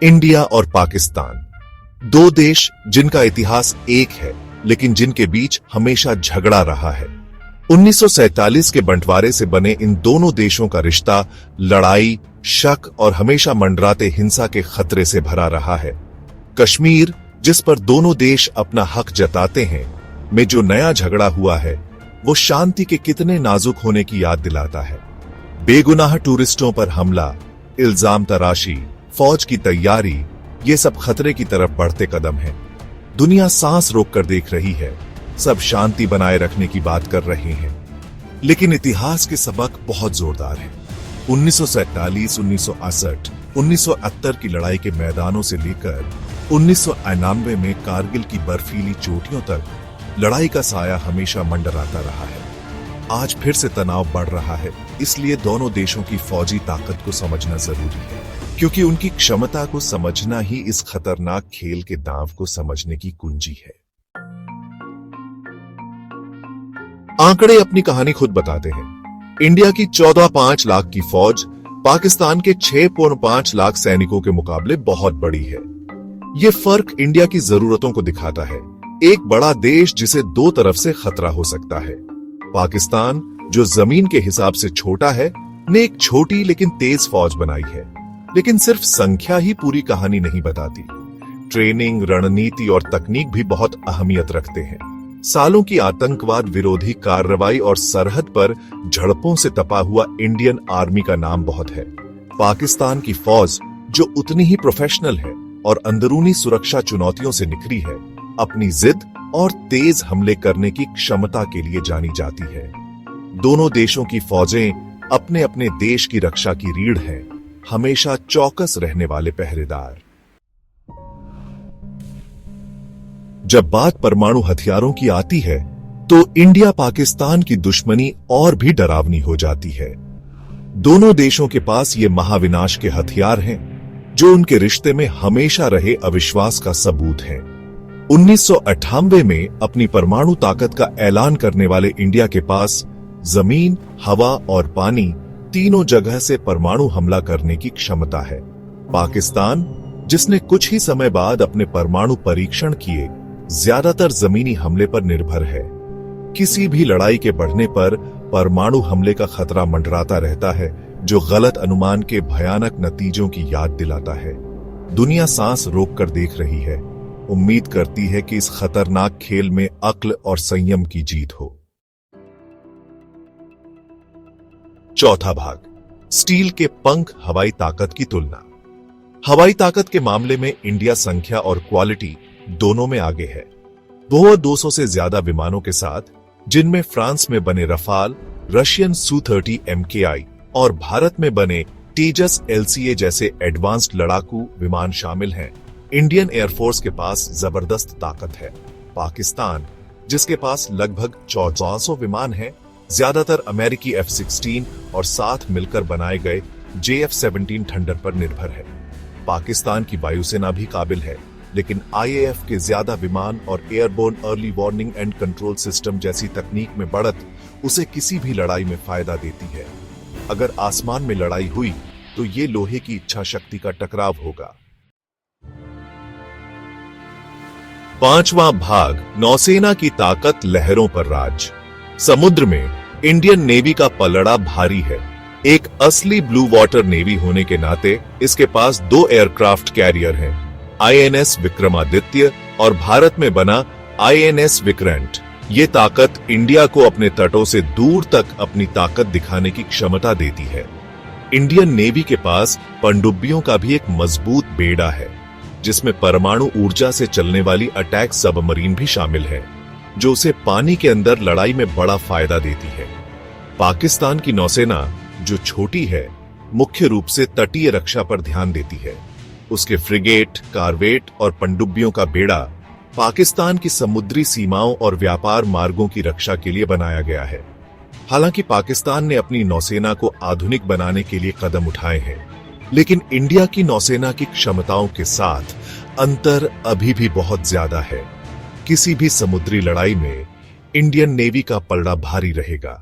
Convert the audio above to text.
India और पाकिस्तान, दो देश जिनका इतिहास एक है लेकिन जिनके बीच हमेशा झगड़ा रहा है। 1947 के बंटवारे से बने इन दोनों देशों का रिश्ता लड़ाई, शक और हमेशा मंडराते हिंसा के खतरे से भरा रहा है। कश्मीर, जिस पर दोनों देश अपना हक जताते हैं, में जो नया झगड़ा हुआ है वो शांति के कितने नाजुक होने की याद दिलाता है। बेगुनाह टूरिस्टों पर हमला, इल्जाम तराशी, फौज की तैयारी, ये सब खतरे की तरफ बढ़ते कदम हैं। दुनिया सांस रोककर देख रही है, सब शांति बनाए रखने की बात कर रहे हैं, लेकिन इतिहास के सबक बहुत जोरदार हैं। 1947, 1968, 1970 की लड़ाई के मैदानों से लेकर 1991 में कारगिल की बर्फीली चोटियों तक लड़ाई का साया हमेशा मंडराता रहा है। आज फिर से तनाव बढ़ रहा है, इसलिए दोनों देशों की फौजी ताकत को समझना जरूरी है, क्योंकि उनकी क्षमता को समझना ही इस खतरनाक खेल के दांव को समझने की कुंजी है। आंकड़े अपनी कहानी खुद बताते हैं। इंडिया की 14.5 लाख की फौज पाकिस्तान के 6.5 लाख सैनिकों के मुकाबले बहुत बड़ी है। ये फर्क इंडिया की जरूरतों को दिखाता है। एक बड़ा देश जिसे दो तरफ से खतरा हो सकता है। पाकिस्तान, जो जमीन के हिसाब से छोटा है, ने एक छोटी लेकिन तेज फौज बनाई है। लेकिन सिर्फ संख्या ही पूरी कहानी नहीं बताती। ट्रेनिंग, रणनीति और तकनीक भी बहुत अहमियत रखते हैं। सालों की आतंकवाद विरोधी कार्रवाई और सरहद पर झड़पों से तपा हुआ इंडियन आर्मी का नाम बहुत है। पाकिस्तान की फौज, जो उतनी ही प्रोफेशनल है और अंदरूनी सुरक्षा चुनौतियों से निखरी है, अपनी जिद और तेज हमले करने की क्षमता के लिए जानी जाती है। दोनों देशों की फौजें अपने अपने देश की रक्षा की रीढ़ हैं, हमेशा चौकस रहने वाले पहरेदार। जब बात परमाणु हथियारों की आती है तो इंडिया पाकिस्तान की दुश्मनी और भी डरावनी हो जाती है। दोनों देशों के पास ये महाविनाश के हथियार हैं, जो उनके रिश्ते में हमेशा रहे अविश्वास का सबूत है। 1998 में अपनी परमाणु ताकत का ऐलान करने वाले इंडिया के पास जमीन, हवा और पानी तीनों जगह से परमाणु हमला करने की क्षमता है। पाकिस्तान, जिसने कुछ ही समय बाद अपने परमाणु परीक्षण किए, ज्यादातर जमीनी हमले पर निर्भर है। किसी भी लड़ाई के बढ़ने पर परमाणु हमले का खतरा मंडराता रहता है, जो गलत अनुमान के भयानक नतीजों की याद दिलाता है। दुनिया सांस रोककर देख रही है, उम्मीद करती है कि इस खतरनाक खेल में अक्ल और संयम की जीत हो। चौथा भाग, स्टील के पंख, हवाई ताकत की तुलना। हवाई ताकत के मामले में इंडिया संख्या और क्वालिटी दोनों में आगे है। वो 200 से ज्यादा विमानों के साथ, जिनमें फ्रांस में बने रफाल, रशियन Su-30 MKI और भारत में बने तेजस LCA जैसे एडवांस्ड लड़ाकू विमान शामिल हैं। इंडियन एयरफोर्स के पास जबरदस्त ताकत है। पाकिस्तान, जिसके पास लगभग 1400 विमान हैं, ज्यादातर अमेरिकी F-16 और साथ मिलकर बनाए गए JF-17 थंडर पर निर्भर है। पाकिस्तान की वायुसेना भी काबिल है, लेकिन IAF के ज्यादा विमान और airborne early warning and control system जैसी तकनीक में बढ़त उसे किसी भी लड़ाई में फायदा देती है। अगर आसमान में लड़ाई हुई तो ये लोहे की इच्छा शक्ति का टकराव होगा। पांचवां भाग, नौसेना की ताकत, लहरों पर राज। समुद्र में इंडियन नेवी का पलड़ा भारी है। एक असली ब्लू वाटर नेवी होने के नाते इसके पास 2 एयरक्राफ्ट कैरियर हैं, INS विक्रमादित्य और भारत में बना INS विक्रांत। ये ताकत इंडिया को अपने तटों से दूर तक अपनी ताकत दिखाने की क्षमता देती है। इंडियन नेवी के पास पनडुब्बियों का भी एक मजबूत बेड़ा है, जिसमें परमाणु ऊर्जा से चलने वाली अटैक सबमरीन भी शामिल है, जो उसे पानी के अंदर लड़ाई में बड़ा फायदा देती है। पाकिस्तान की नौसेना, जो छोटी है, मुख्य रूप से तटीय रक्षा पर ध्यान देती है। उसके फ्रिगेट, कारवेट और पनडुब्बियों का बेड़ा पाकिस्तान की समुद्री सीमाओं और व्यापार मार्गों की रक्षा के लिए बनाया गया है। हालांकि पाकिस्तान ने अपनी नौसेना को आधुनिक बनाने के लिए कदम उठाए हैं, लेकिन इंडिया की नौसेना की क्षमताओं के साथ अंतर अभी भी बहुत ज्यादा है। किसी भी समुद्री लड़ाई में इंडियन नेवी का पलड़ा भारी रहेगा।